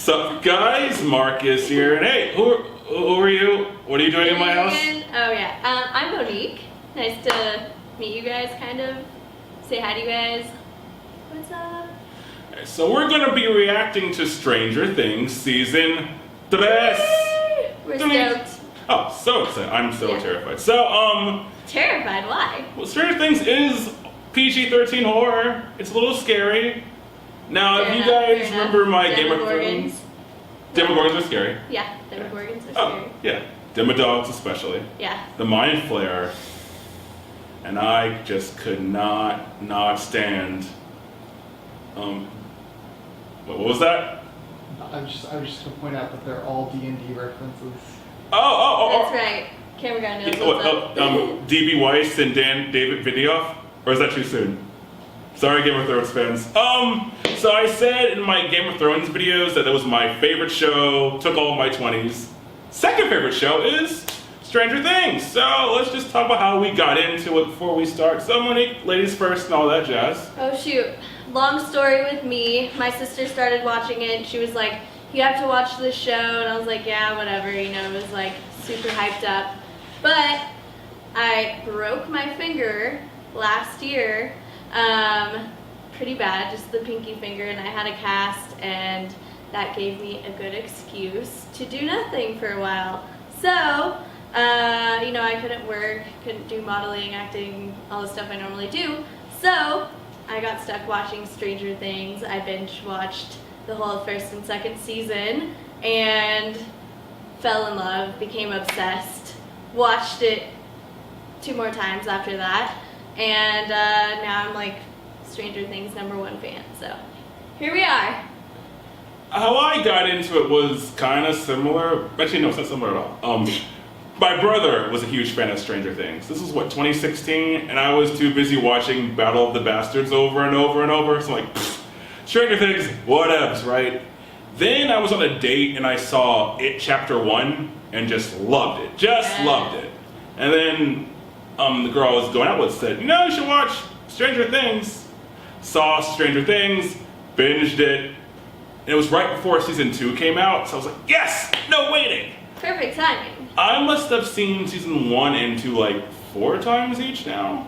Sup guys, Marcus here, and hey, who are you? What are you doing in my house? Oh yeah, I'm Monique. Nice to meet you guys, kind of. Say hi to you guys. What's up? So we're gonna be reacting to Stranger Things season 3. We're stoked. Oh, so excited. I'm so terrified. So, Terrified? Why? well, Stranger Things is PG-13 horror. It's a little scary. Now, if you guys remember my Game of Thrones... Demogorgons are scary. Yeah, Demogorgons are scary. Yeah. Demodogs especially. Yeah. The Mind Flayer. And I just could not stand... what was that? I was just gonna point out that they're all D&D references. That's right. Camera guy knows what's up. DB Weiss and David Vidioff? Or is that too soon? Sorry, Game of Thrones fans. So I said in my Game of Thrones videos that was my favorite show, took all of my 20s. Second favorite show is Stranger Things. So let's just talk about how we got into it before we start. So Monique, ladies first and all that jazz. Oh shoot. Long story with me. My sister started watching it. She was like, you have to watch this show. And I was like, yeah, whatever. You know, it was like super hyped up. But I broke my finger last year. Pretty bad, just the pinky finger, and I had a cast, and that gave me a good excuse to do nothing for a while. So, you know, I couldn't work, couldn't do modeling, acting, all the stuff I normally do. So, I got stuck watching Stranger Things. I binge watched the whole first and second season, and fell in love, became obsessed, watched it 2 more times after that, and now I'm like Stranger Things #1 fan, so here we are. How I got into it was kind of similar. Actually, no, it's not similar at all. My brother was a huge fan of Stranger Things. This was, what, 2016? And I was too busy watching Battle of the Bastards over and over and over. So I'm like, Stranger Things, whatevs, right? Then I was on a date and I saw It Chapter 1 and just loved it. Loved it. And then the girl I was going out with said, you know, you should watch Stranger Things. Saw Stranger Things, binged it, and it was right before season 2 came out, so I was like, yes! No waiting! Perfect timing. I must have seen season 1 and 2 like 4 times each now.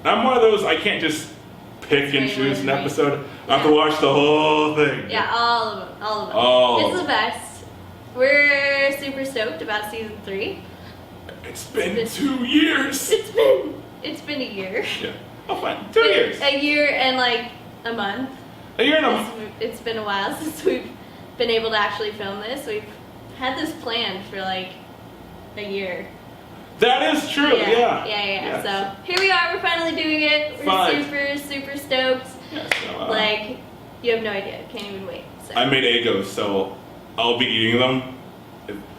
I'm one of those, I can't just pick and choose an episode. I have to watch the whole thing. Yeah, all of them. It's the best. We're super stoked about season 3. It's been 2 years. It's been a year. Yeah. Oh, fine. 2 years. A year and like a month. A year and a month. It's been a while since we've been able to actually film this. We've had this planned for like a year. That is true, yeah. So here we are, we're finally doing it. We're super stoked. Yeah, so, like, you have no idea. Can't even wait. So. I made Eggos, so I'll be eating them.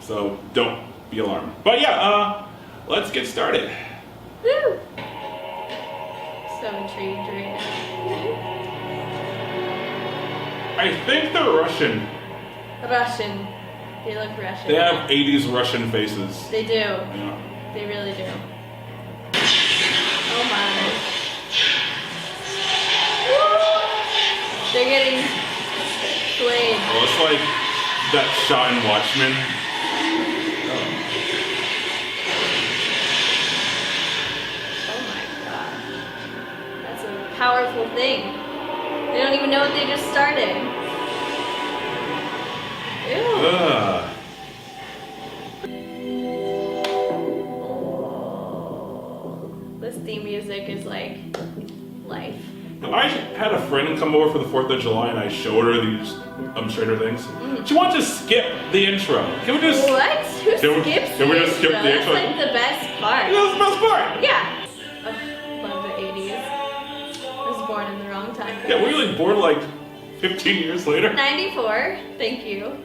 So don't be alarmed. But yeah, let's get started. Woo! So intrigued right now. I think they're Russian. Russian. They look Russian. They have 80s Russian faces. They do. Yeah. They really do. Oh my. They're getting slayed. Oh, it's like that shot in Watchmen. Powerful thing. They don't even know what they just started. Ew. This theme music is like life. I had a friend come over for the 4th of July and I showed her these Stranger Things. She wanted to skip the intro. Can we just... What? Who skips Can we just skip the That's intro? like the best part. That's the best part. Yeah. Love the 80s. I was born in the wrong time. Yeah, we were like born like 15 years later. 94. Thank you.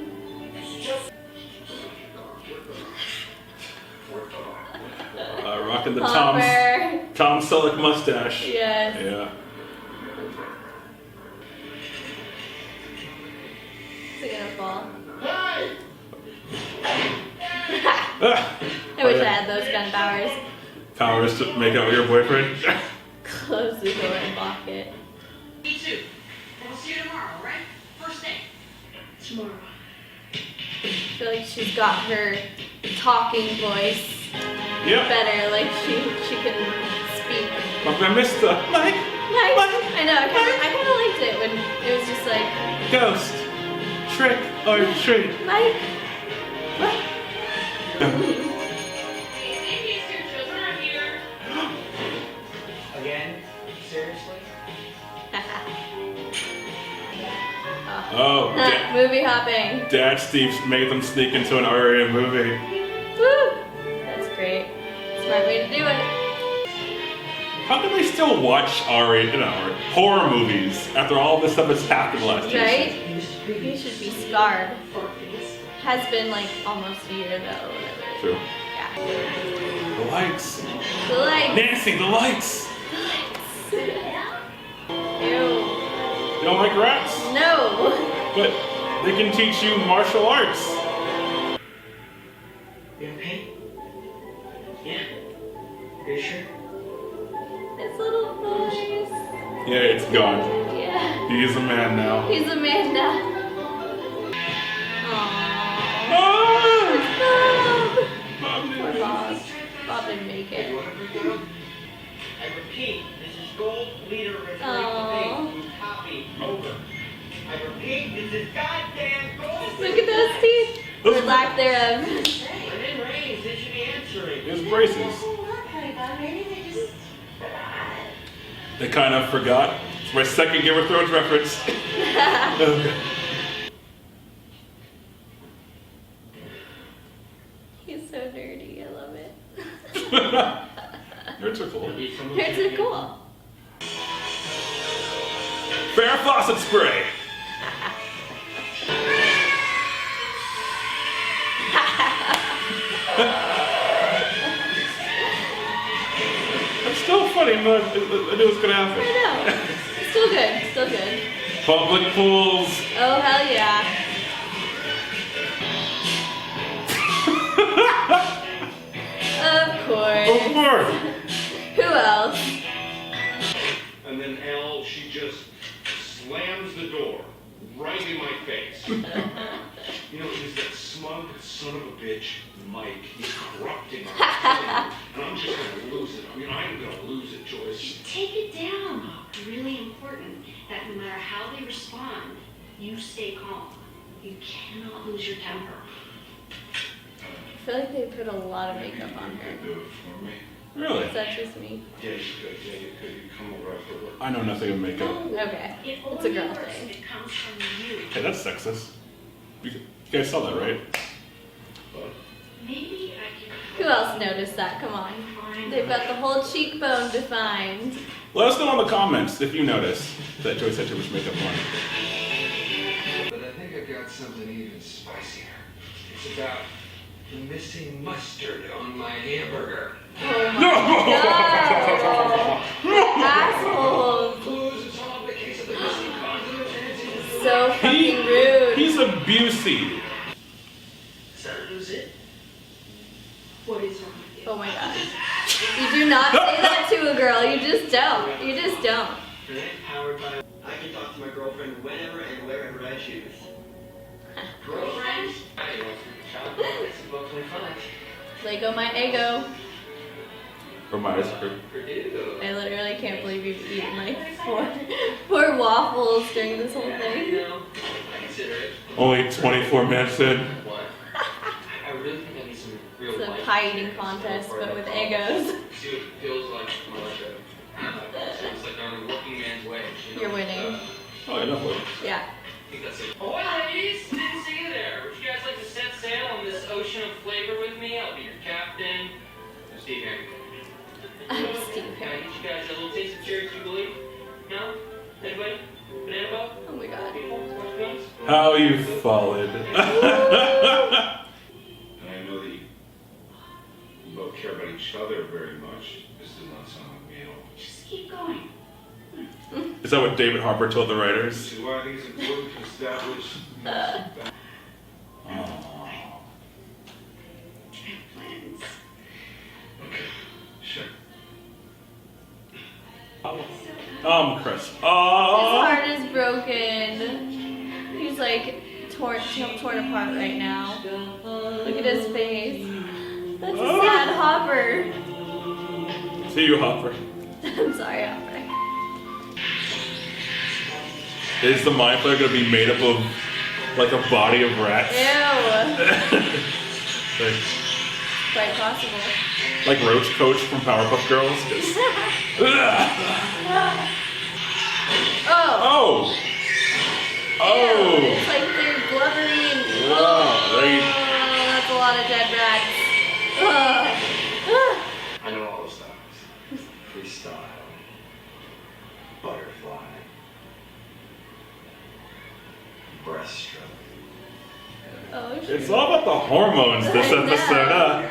Rocking the Pomper. Tom Selleck mustache. Yes. Yeah. Is it gonna fall? I I wish I had those kind of powers. Powers to make out with your boyfriend. Close the door and lock it. Me too. We'll see you tomorrow, all right? First thing. Tomorrow. I feel like she's got her talking voice Yep. better. Like she can speak. But I missed the Mike. I know. I kind of liked it when it was just like Ghost. Trick or treat. Mike. What? Again? Seriously? Oh, Movie hopping. Dad Steve made them sneak into an R-rated movie. Woo! That's great. Smart way to do it. How can they still watch R-rated, horror movies after all this stuff that's happened last year? Right? You should be scarred. Has been like almost a year though, or whatever. True. Yeah. The lights. The lights. Nancy, the lights. Ew. You don't like rats? No. But they can teach you martial arts. You okay? Yeah. Are you sure? His little voice. Yeah, it's gone. Yeah. He's a man now. He's Amanda. Aww. Ah! Bob. Poor Bob. Bob didn't make it. You want to break it up? I repeat, this is gold leader referring to Aw. me. Copy. Over. I repeat, this is goddamn gold. Look at those teeth. Or lack thereof. I'm in range. They should be answering. His braces. They kind of forgot. It's my second Game of Thrones reference. Okay. He's so nerdy. I love it. Nerds are cool. Nerds are cool. Fair faucet spray. It's still funny, but I knew it was gonna happen. I know. Still good. Still good. Public pools. Oh, hell yeah. Of course. Of course. Who else? And then Elle, she just slams the door right in my face. You know, he's that smug son of a bitch, Mike. He's corrupting our family, and I'm just gonna lose it. I mean, I'm gonna lose it, Joyce. Take it down. Really important that no matter how they respond, you stay calm. You cannot lose your temper. I feel like they put a lot of makeup on You her. could do it for me. Really? Is that just me? Yeah, you could. Yeah, you could. You come over after work. I know nothing of makeup. Okay. It It's a only girl works thing. if it comes from you. Hey, that's sexist. You guys saw that, right? But Maybe I Who else noticed that? Come on. can They've got the whole cheekbone defined. Let us know in the comments if you notice that Joyce had too much makeup on. But I think I've got something even spicier. It's about the missing mustard on my hamburger. Oh my god. Assholes. Clues, it's all the case of the missing condiments, Nancy. So fucking rude. He's abusive. Is that who's it? What is wrong with you? Oh my god. You do not say that to a girl. You just don't. You just don't. Powered by. I can talk to my girlfriend whenever and wherever I choose. Girlfriend? It's mostly fun. Lego my ego. From my ice cream. Purdue. I literally can't believe you've eaten like four waffles during this whole You thing. know, I consider it. Only 24 minutes in. What? I really think I need some real It's a life. pie eating contest, but with egos. See what it feels like. It's like on a working man's wage. You know? You're winning. Oh, I know. Yeah. I think that's it. Ahoy, ladies! Didn't see you there. Would you guys like to set sail on this ocean of flavor with me? I'll be your captain. I'm Steve here. I'm Steve Can I Harry. get you guys a little taste of cherry jubilee? No? Anybody? Banana boat? Oh my god. People? Scorpions? How you've fallen. And I know that you both care about each other very much. This does not sound like me at all. Just keep going. Is that what David Harper told the This writers? is why I think it's important to establish. Oh. Plans. Okay, sure. Chris. His Oh. heart is broken. He's like torn apart right now. Look at his face. That's a sad Hopper. See you, Hopper. I'm sorry, Hopper. Is the mind flayer gonna be made up of like a body of rats? Ew. like, Quite possible. like Roach Coach from Powerpuff Girls? Just, Oh. oh! Oh! Ew, it's like they're blubbery and. Wow, there you- That's a lot of dead rats. Ugh. I know all the styles. Freestyle. Butterfly. Breaststroke. Oh, It's shit. all about the hormones this I know. episode, huh?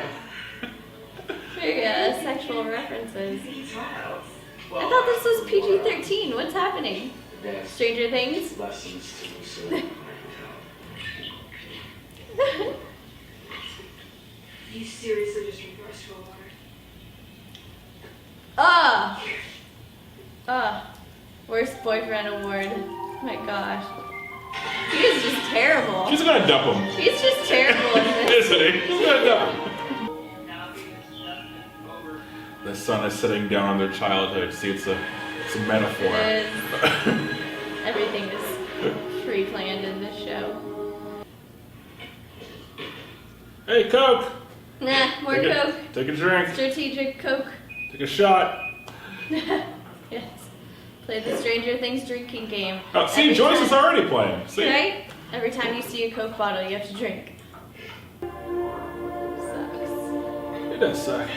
Very sexual references. Styles. I thought this was PG-13. What's happening? That's Stranger Things? lessons to so You seriously just drink the rest of water? Worst boyfriend award. Oh my gosh. He is just terrible. She's gonna dump him. He's just terrible in this. Isn't he? She's gonna dump him. The sun is sitting down on their childhood. See, it's a metaphor. It is. Everything is pre-planned in this show. Hey, Coke! Nah, more Take Coke. Take a drink. Strategic Coke. Take a shot. Yes. Play the Stranger Things drinking game. Oh, see, Every Joyce time- is already playing. See? Right? Every time you see a Coke bottle, you have to drink. Sucks. It does suck.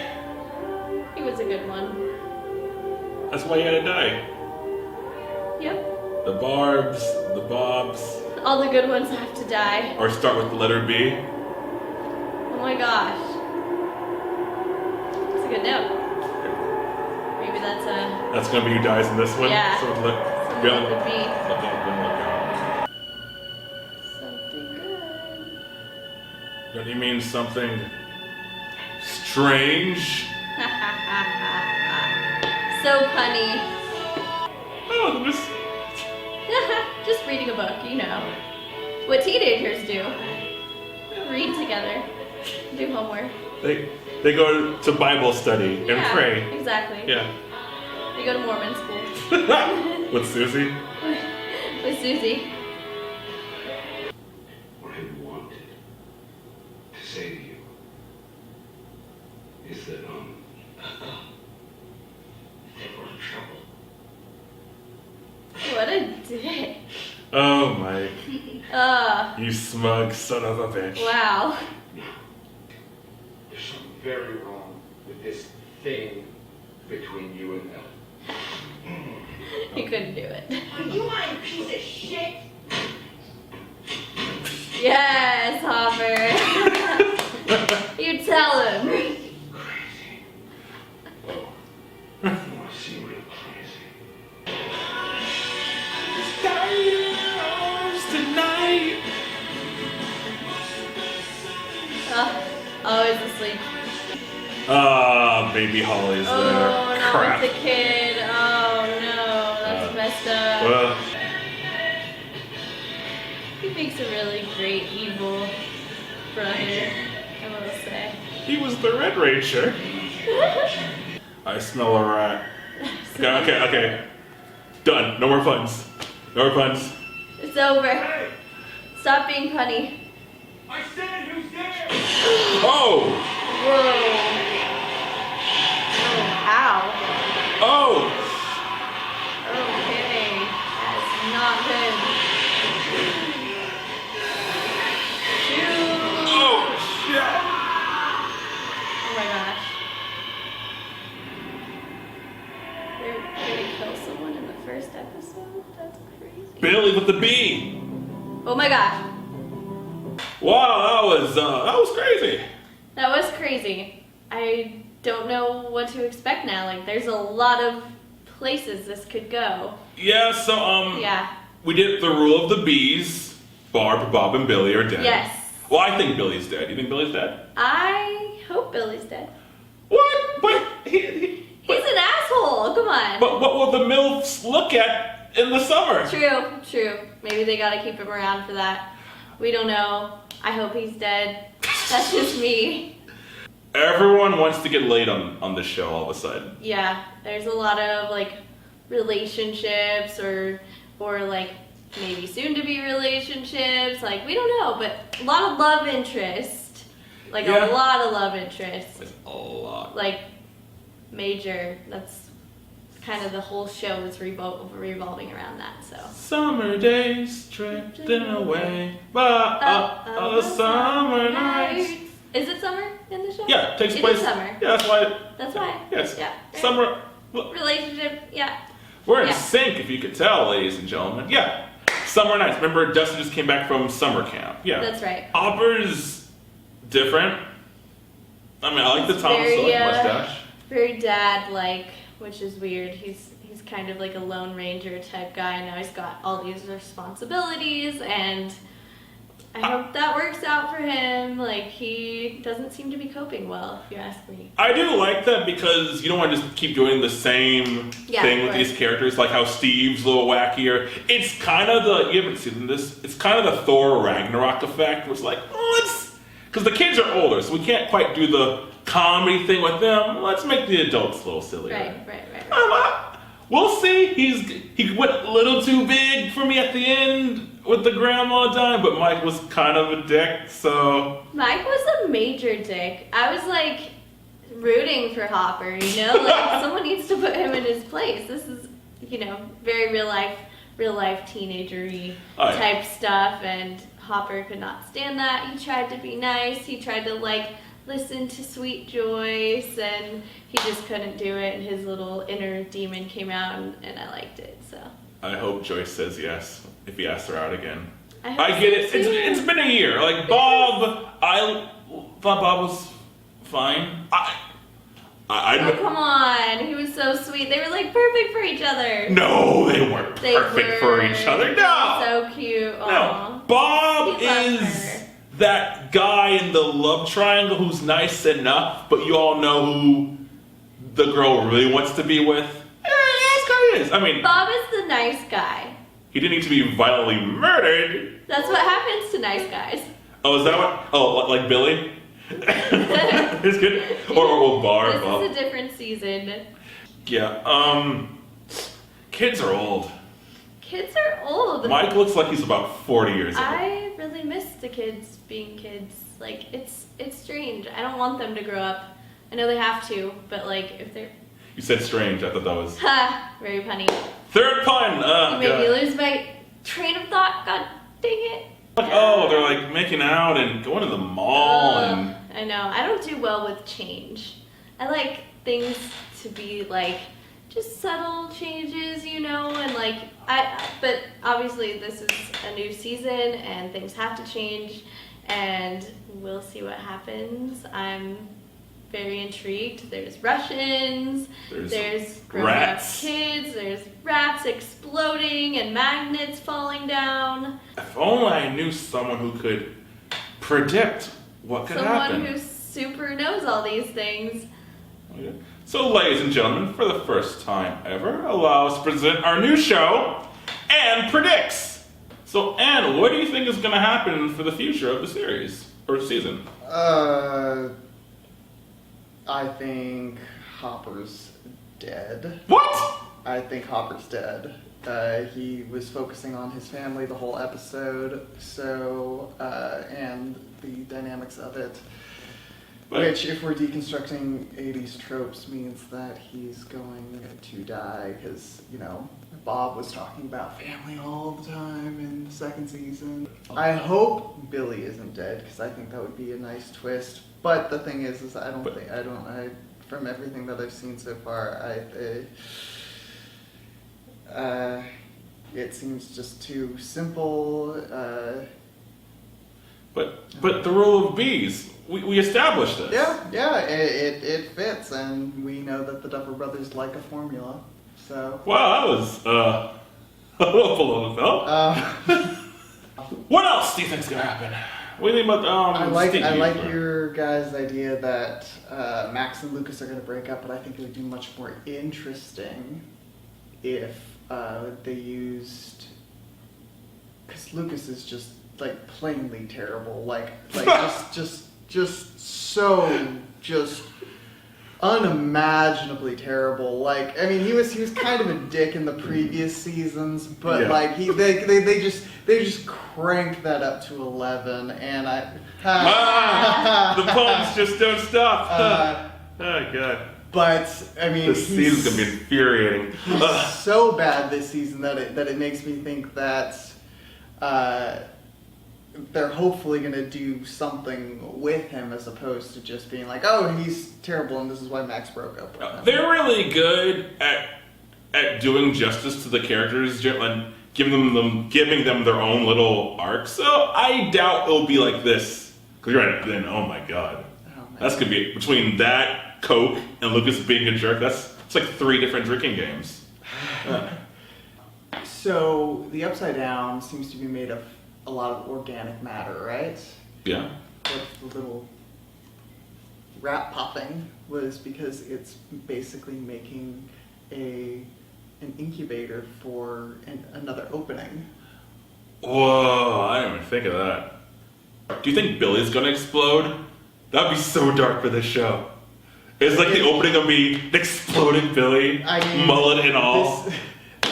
He was a good one. That's why you had to die. Yep. The Barbs, the Bobs, All the good ones have to die. or start with the letter B. Oh my gosh. That's a good note. Maybe that's a That's gonna be who dies in this one. Yeah. So look, someone would be something something good. Don't you mean something strange? So punny. Oh, this. Just reading a book, you know. What teenagers do. Read together. Do homework. They go to Bible study and Yeah, pray. Exactly. Yeah. They go to Mormon school. With Susie. With Susie. What I wanted to say to you is that, they were in trouble. What a dick. Oh, Mike. You smug son of a bitch. Wow. There's something very wrong with this thing between you and Elle. He couldn't do it. You want a piece of shit? Yes, Hopper. You tell him. Crazy. You want to see real crazy? Tonight. Always asleep. Baby Holly's there. Oh, not Crap. with the kid. Oh no, that's messed up. He makes a really great evil brother, I will say. He was the Red Ranger. I smell a rat. Okay. Done. No more puns. No more puns. It's over. Stop being punny. I said who's there? Oh! Whoa. Oh, ow. Oh! Okay. That's not good. Shoot. Oh, shit! Oh my gosh. They're gonna kill someone in the first episode? That's crazy. Billy with the B! Oh my gosh. Wow, that was crazy. That was crazy. I don't know what to expect now. Like, there's a lot of places this could go. Yeah, so, Yeah. we did the rule of the B's. Barb, Bob, and Billy are dead. Yes. Well, I think Billy's dead. You think Billy's dead? I hope Billy's dead. What? But He's an asshole. Come on. But what will the MILFs look at in the summer? True. Maybe they gotta keep him around for that. We don't know. I hope he's dead. That's just me. Everyone wants to get laid on this show all of a sudden. Yeah, there's a lot of like relationships or like maybe soon to be relationships. Like we don't know, but a lot of love interest. Like Yeah. a lot of love interest. It's a lot. Like major. That's kind of the whole show is revolving around that. So. Summer days drifting away, but summer nights. Is it summer in the show? Yeah, it takes It place. is summer. Yeah, that's why. That's why. Yes. Yeah. right. Summer. Look, Relationship. Yeah. we're in Yeah. sync, if you could tell, ladies and gentlemen. Yeah. Summer nights. Remember, Dustin just came back from summer camp. Yeah. That's right. Hopper's different. I mean, I like the Tom very, Selleck mustache. Very dad-like, which is weird. He's kind of like a Lone Ranger type guy. Now he's got all these responsibilities, and I hope that works out for him. Like, he doesn't seem to be coping well, if you ask me. I do like that because you don't want to just keep doing the same Yeah, thing of with course. these characters, like how Steve's a little wackier. It's kind of the, you haven't seen this, it's kind of the Thor Ragnarok effect, where it's like, let's, because the kids are older, so we can't quite do the comedy thing with them. Let's make the adults a little sillier. Right. We'll see. He went a little too big for me at the end with the grandma dying, but Mike was kind of a dick, so. Mike was a major dick. I was like rooting for Hopper, you know? Like, someone needs to put him in his place. This is, you know, very real life teenager-y type stuff, and Hopper could not stand that. He tried to be nice. He tried to, like, listen to Sweet Joyce, and he just couldn't do it, and his little inner demon came out, and I liked it, so. I hope Joyce says yes if he asks her out again. I get it. It's been a year. Like Bob, I thought Bob was fine. Oh, come on. He was so sweet. They were, like, perfect for each other. No, they weren't They perfect for each other. No. So cute. No. Aw. Bob He loved is her. that guy in the love triangle who's nice enough, but you all know who the girl really wants to be with. That's how he is. I mean, Bob is the nice guy. he didn't need to be violently murdered. That's what happens to nice guys. Oh, is that what? Oh, like Billy? It's good. Or Barb. This is a different season. Yeah. Kids are old. Kids are old. Mike looks like he's about 40 years old. I really miss the kids being kids. Like, it's strange. I don't want them to grow up. I know they have to, but like, if they're... You said strange. I thought that was... Ha! Very punny. Third pun! You made me God. lose my train of thought. God dang it. Like, oh, they're like making out and going to the mall and... I know. I don't do well with change. I like things to be like just subtle changes, you know, and like but obviously this is a new season and things have to change, and we'll see what happens. I'm very intrigued. There's Russians, there's grown-up rats. kids, there's rats exploding and magnets falling down. If only I knew someone who could predict what could happen. Someone who super knows all these things. Okay. So, ladies and gentlemen, for the first time ever, allow us to present our new show, Anne Predicts. So, Anne, what do you think is going to happen for the future of the series or season? I think Hopper's dead. What? I think Hopper's dead. He was focusing on his family the whole episode, so, and the dynamics of it. Which, if we're deconstructing 80s tropes, means that he's going to die, because, you know, Bob was talking about family all the time in the second season. I hope Billy isn't dead, because I think that would be a nice twist. But the thing is from everything that I've seen so far, it seems just too simple. But the rule of bees, we established this. Yeah, it fits, and we know that the Duffer Brothers like a formula, so... Wow, that was, a little below the belt. What else do you think's gonna happen? What do you think about, I like Steve? your guys' idea that Max and Lucas are going to break up, but I think it would be much more interesting if they used... Because Lucas is just like plainly terrible, like just so unimaginably terrible. Like, I mean, he was kind of a dick in the previous seasons, but Yeah. like they just cranked that up to 11, and the puns just don't stop. Oh god. But I mean, This season's gonna be infuriating. he's so bad this season that it makes me think that they're hopefully going to do something with him as opposed to just being like, oh, he's terrible and this is why Max broke up with him. They're really good at doing justice to the characters and giving them their own little arc. So I doubt it'll be like this. Because you're right, then oh my god. Oh, man. That's gonna be between that, Coke, and Lucas being a jerk, it's like 3 different drinking games. So the Upside Down seems to be made of a lot of organic matter, right? Yeah. But the little rat popping was because it's basically making an incubator for another opening. Whoa, I didn't even think of that. Do you think Billy's gonna explode? That'd be so dark for this show. It's like the opening of me exploding Billy, I mean, mullet and all.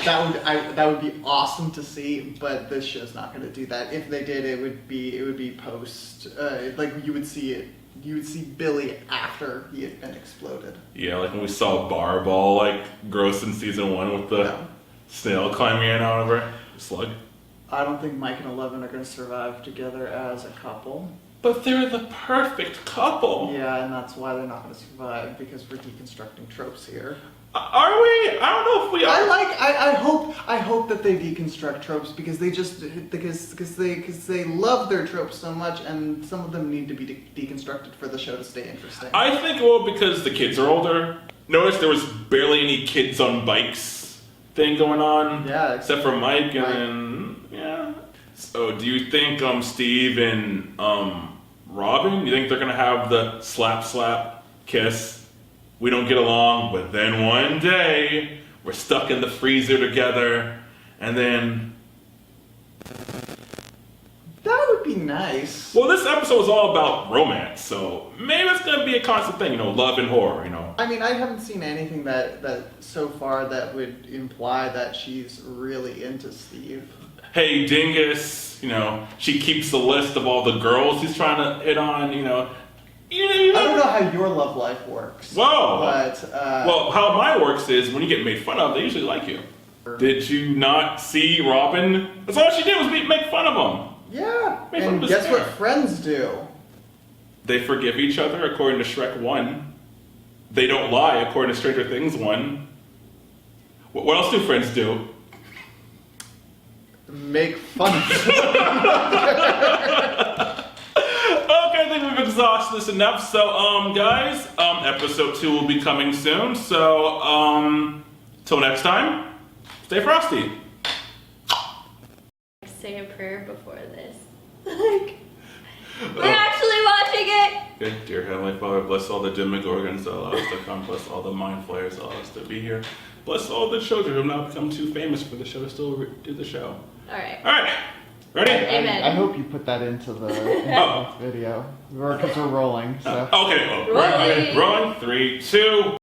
That would be awesome to see, but this show's not going to do that. If they did, it would be post. Like you would see Billy after he had been exploded. Yeah, like when we saw Barb all like gross in season 1 with the snail climbing in out of her slug. I don't think Mike and Eleven are going to survive together as a couple. But they're the perfect couple. Yeah, and that's why they're not going to survive, because we're deconstructing tropes here. Are we? I don't know if we are. I hope that they deconstruct tropes because they love their tropes so much, and some of them need to be deconstructed for the show to stay interesting. I think well because the kids are older. Notice there was barely any kids on bikes thing going on. Yeah, except for Mike and yeah. So do you think Steve and Robin? You think they're gonna have the slap kiss? We don't get along, but then one day we're stuck in the freezer together, and then that would be nice. Well, this episode was all about romance, so maybe it's gonna be a constant thing, love and horror, I mean, I haven't seen anything that so far that would imply that she's really into Steve. Hey, Dingus, she keeps a list of all the girls he's trying to hit on, I don't know how your love life works. Whoa! But, well, how mine works is when you get made fun of, they usually like you. Did you not see Robin? That's all she did was make fun of him. Yeah, and guess what friends do? They forgive each other according to Shrek 1. They don't lie according to Stranger Things 1. What else do friends do? Make fun of each Okay, I think we've exhausted this enough. So, guys, episode 2 will be coming soon. So, till next time, stay frosty. Say a prayer before this. We're actually watching it. Good, dear Heavenly Father, bless all the Demogorgons that allow us to come. Bless all the Mind Flayers that allow us to be here. Bless all the children who have now become too famous for the show to still do the show. All right. Ready? Amen. I hope you put that into the video. Because we're rolling. So. Okay. Rolling. 3, 2.